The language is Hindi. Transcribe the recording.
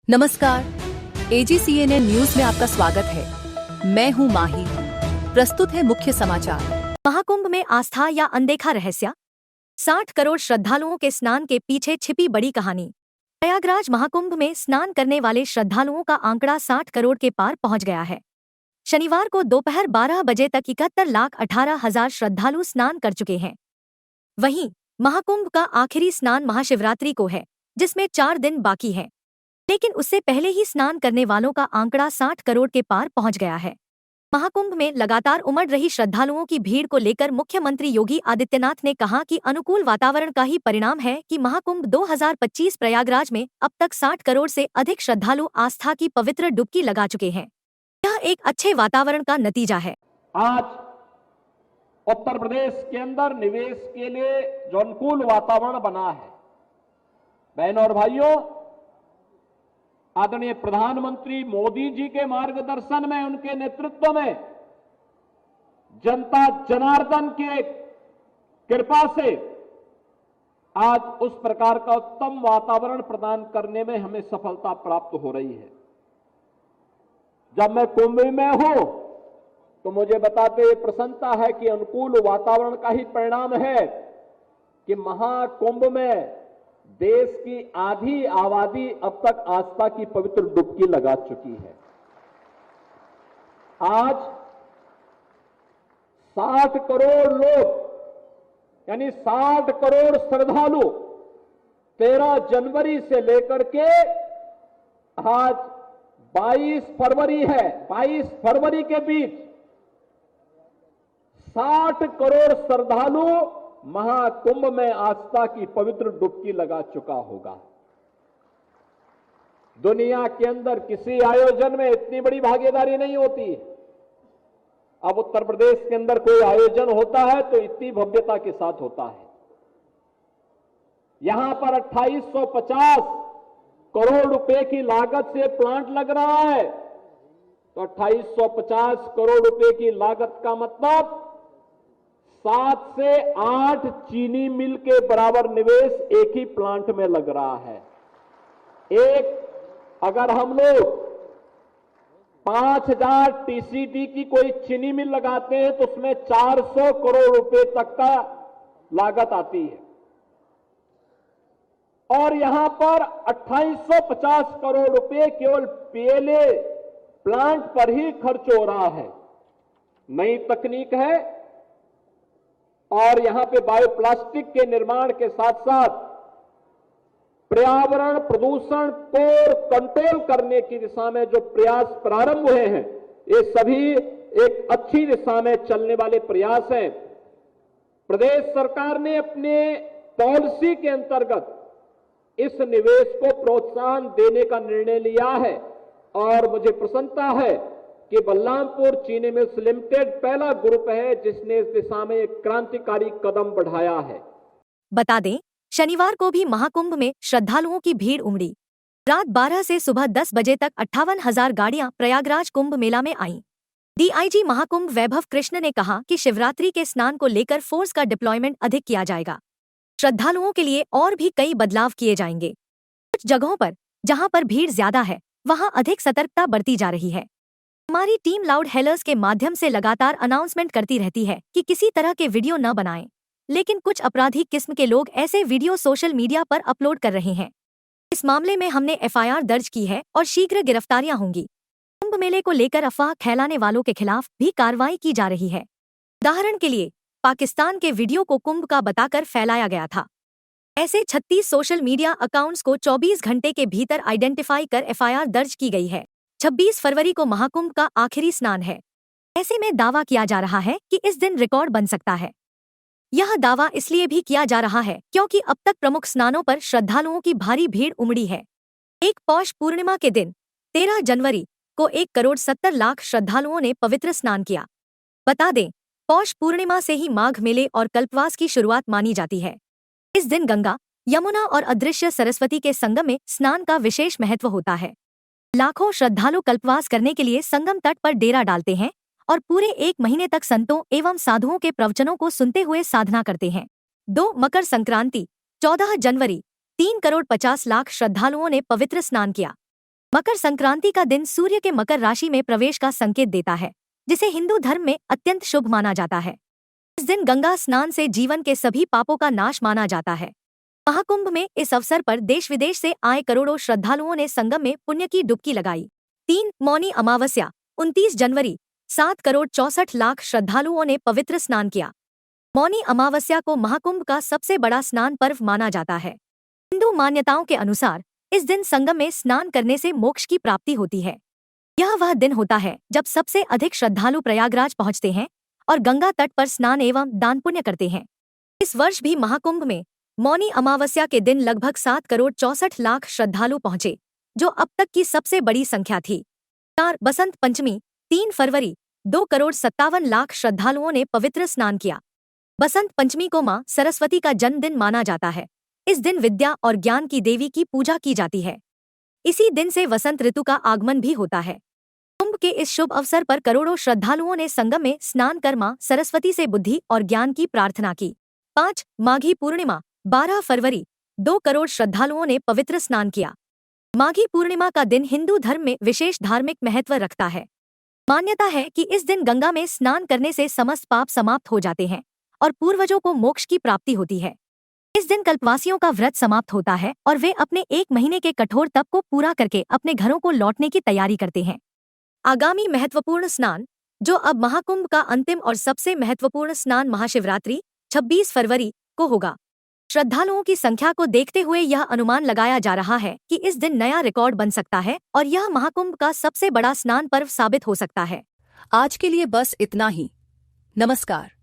नमस्कार, AGCNN न्यूज में आपका स्वागत है। मैं हूं माही। प्रस्तुत है मुख्य समाचार। महाकुंभ में आस्था या अनदेखा रहस्य? 60 करोड़ श्रद्धालुओं के स्नान के पीछे छिपी बड़ी कहानी। प्रयागराज महाकुंभ में स्नान करने वाले श्रद्धालुओं का आंकड़ा 60 करोड़ के पार पहुंच गया है। शनिवार को दोपहर 12 बजे तक 71,18,000 श्रद्धालु स्नान कर चुके हैं। वहीं महाकुंभ का आखिरी स्नान महाशिवरात्रि को है, जिसमें 4 दिन बाकी हैं। लेकिन उससे पहले ही स्नान करने वालों का आंकड़ा 60 करोड़ के पार पहुंच गया है। महाकुंभ में लगातार उमड़ रही श्रद्धालुओं की भीड़ को लेकर मुख्यमंत्री योगी आदित्यनाथ ने कहा कि अनुकूल वातावरण का ही परिणाम है कि महाकुंभ 2025 प्रयागराज में अब तक 60 करोड़ से अधिक श्रद्धालु आस्था की पवित्र डुबकी लगा चुके हैं। यह एक अच्छे वातावरण का नतीजा है। आज उत्तर प्रदेश के अंदर निवेश के लिए जो अनुकूल वातावरण बना है, बहनों और भाइयों, आदरणीय प्रधानमंत्री मोदी जी के मार्गदर्शन में, उनके नेतृत्व में, जनता जनार्दन की कृपा से आज उस प्रकार का उत्तम वातावरण प्रदान करने में हमें सफलता प्राप्त हो रही है। जब मैं कुंभ में हूं तो मुझे बताते हुए प्रसन्नता है कि अनुकूल वातावरण का ही परिणाम है कि महाकुंभ में देश की आधी आबादी अब तक आस्था की पवित्र डुबकी लगा चुकी है। आज 60 करोड़ लोग, यानी 60 करोड़ श्रद्धालु 13 जनवरी से लेकर के आज 22 फरवरी है, 22 फरवरी के बीच 60 करोड़ श्रद्धालु महाकुंभ में आस्था की पवित्र डुबकी लगा चुका होगा। दुनिया के अंदर किसी आयोजन में इतनी बड़ी भागीदारी नहीं होती। अब उत्तर प्रदेश के अंदर कोई आयोजन होता है तो इतनी भव्यता के साथ होता है। यहां पर 2850 करोड़ रुपए की लागत से प्लांट लग रहा है, तो 2850 करोड़ रुपए की लागत का मतलब 7 से 8 चीनी मिल के बराबर निवेश एक ही प्लांट में लग रहा है। अगर हम लोग 5000 टीसीडी की कोई चीनी मिल लगाते हैं तो उसमें 400 करोड़ रुपए तक का लागत आती है, और यहां पर 2850 करोड़ रुपए केवल पीएलए प्लांट पर ही खर्च हो रहा है। नई तकनीक है और यहां पे बायोप्लास्टिक के निर्माण के साथ साथ पर्यावरण प्रदूषण को कंट्रोल करने की दिशा में जो प्रयास प्रारंभ हुए हैं, ये सभी एक अच्छी दिशा में चलने वाले प्रयास हैं। प्रदेश सरकार ने अपने पॉलिसी के अंतर्गत इस निवेश को प्रोत्साहन देने का निर्णय लिया है, और मुझे प्रसन्नता है कि बलरामपुर चीनी मिल्स लिमिटेड पहला ग्रुप है जिसने इस दिशा में एक क्रांतिकारी कदम बढ़ाया है। बता दें, शनिवार को भी महाकुंभ में श्रद्धालुओं की भीड़ उमड़ी। रात 12 से सुबह 10 बजे तक 58,000 गाड़ियां प्रयागराज कुंभ मेला में आईं। डीआईजी महाकुंभ वैभव कृष्ण ने कहा कि शिवरात्रि के स्नान को लेकर फोर्स का डिप्लॉयमेंट अधिक किया जाएगा। श्रद्धालुओं के लिए और भी कई बदलाव किए जाएंगे। कुछ जगहों पर जहां पर भीड़ ज्यादा है वहां अधिक सतर्कता बरती जा रही है। हमारी टीम लाउड हेलर्स के माध्यम से लगातार अनाउंसमेंट करती रहती है कि किसी तरह के वीडियो न बनाएं, लेकिन कुछ अपराधी किस्म के लोग ऐसे वीडियो सोशल मीडिया पर अपलोड कर रहे हैं। इस मामले में हमने एफआईआर दर्ज की है और शीघ्र गिरफ्तारियां होंगी। कुंभ मेले को लेकर अफवाह फैलाने वालों के खिलाफ भी कार्रवाई की जा रही है। उदाहरण के लिए, पाकिस्तान के वीडियो को कुंभ का बताकर फैलाया गया था। ऐसे 36 सोशल मीडिया अकाउंट्स को 24 घंटे के भीतर आइडेंटिफाई कर एफआईआर दर्ज की गई है। 26 फरवरी को महाकुंभ का आखिरी स्नान है। ऐसे में दावा किया जा रहा है कि इस दिन रिकॉर्ड बन सकता है। यह दावा इसलिए भी किया जा रहा है क्योंकि अब तक प्रमुख स्नानों पर श्रद्धालुओं की भारी भीड़ उमड़ी है। एक पौष पूर्णिमा के दिन 13 जनवरी को 1 करोड़ 70 लाख श्रद्धालुओं ने पवित्र स्नान किया। बता दें, पौष पूर्णिमा से ही माघ मेले और कल्पवास की शुरुआत मानी जाती है। इस दिन गंगा, यमुना और अदृश्य सरस्वती के संगम में स्नान का विशेष महत्व होता है। लाखों श्रद्धालु कल्पवास करने के लिए संगम तट पर डेरा डालते हैं और पूरे 1 महीने तक संतों एवं साधुओं के प्रवचनों को सुनते हुए साधना करते हैं। 2 मकर संक्रांति 14 जनवरी 3 करोड़ 50 लाख श्रद्धालुओं ने पवित्र स्नान किया। मकर संक्रांति का दिन सूर्य के मकर राशि में प्रवेश का संकेत देता है, जिसे हिंदू धर्म में अत्यंत शुभ माना जाता है। इस दिन गंगा स्नान से जीवन के सभी पापों का नाश माना जाता है। महाकुंभ में इस अवसर पर देश विदेश से आए करोड़ों श्रद्धालुओं ने संगम में पुण्य की डुबकी लगाई। 3 मौनी अमावस्या 29 जनवरी 7,64,00,000 श्रद्धालुओं ने पवित्र स्नान किया। मौनी अमावस्या को महाकुंभ का सबसे बड़ा स्नान पर्व माना जाता है। हिंदू मान्यताओं के अनुसार इस दिन संगम में स्नान करने से मोक्ष की प्राप्ति होती है। यह वह दिन होता है जब सबसे अधिक श्रद्धालु प्रयागराज पहुंचते हैं और गंगा तट पर स्नान एवं दान पुण्य करते हैं। इस वर्ष भी महाकुंभ में मौनी अमावस्या के दिन लगभग 7,64,00,000 श्रद्धालु पहुंचे, जो अब तक की सबसे बड़ी संख्या थी। 4 बसंत पंचमी 3 फरवरी 2,57,00,000 श्रद्धालुओं ने पवित्र स्नान किया। बसंत पंचमी को मां सरस्वती का जन्मदिन माना जाता है। इस दिन विद्या और ज्ञान की देवी की पूजा की जाती है। इसी दिन से वसंत ऋतु का आगमन भी होता है। कुंभ के इस शुभ अवसर पर करोड़ों श्रद्धालुओं ने संगम में स्नान कर मां सरस्वती से बुद्धि और ज्ञान की प्रार्थना की। 5 माघी पूर्णिमा 12 फरवरी 2 करोड़ श्रद्धालुओं ने पवित्र स्नान किया। माघी पूर्णिमा का दिन हिंदू धर्म में विशेष धार्मिक महत्व रखता है। मान्यता है कि इस दिन गंगा में स्नान करने से समस्त पाप समाप्त हो जाते हैं और पूर्वजों को मोक्ष की प्राप्ति होती है। इस दिन कल्पवासियों का व्रत समाप्त होता है और वे अपने 1 महीने के कठोर तप को पूरा करके अपने घरों को लौटने की तैयारी करते हैं। आगामी महत्वपूर्ण स्नान, जो अब महाकुंभ का अंतिम और सबसे महत्वपूर्ण स्नान महाशिवरात्रि 26 फरवरी को होगा। श्रद्धालुओं की संख्या को देखते हुए यह अनुमान लगाया जा रहा है कि इस दिन नया रिकॉर्ड बन सकता है और यह महाकुंभ का सबसे बड़ा स्नान पर्व साबित हो सकता है। आज के लिए बस इतना ही। नमस्कार।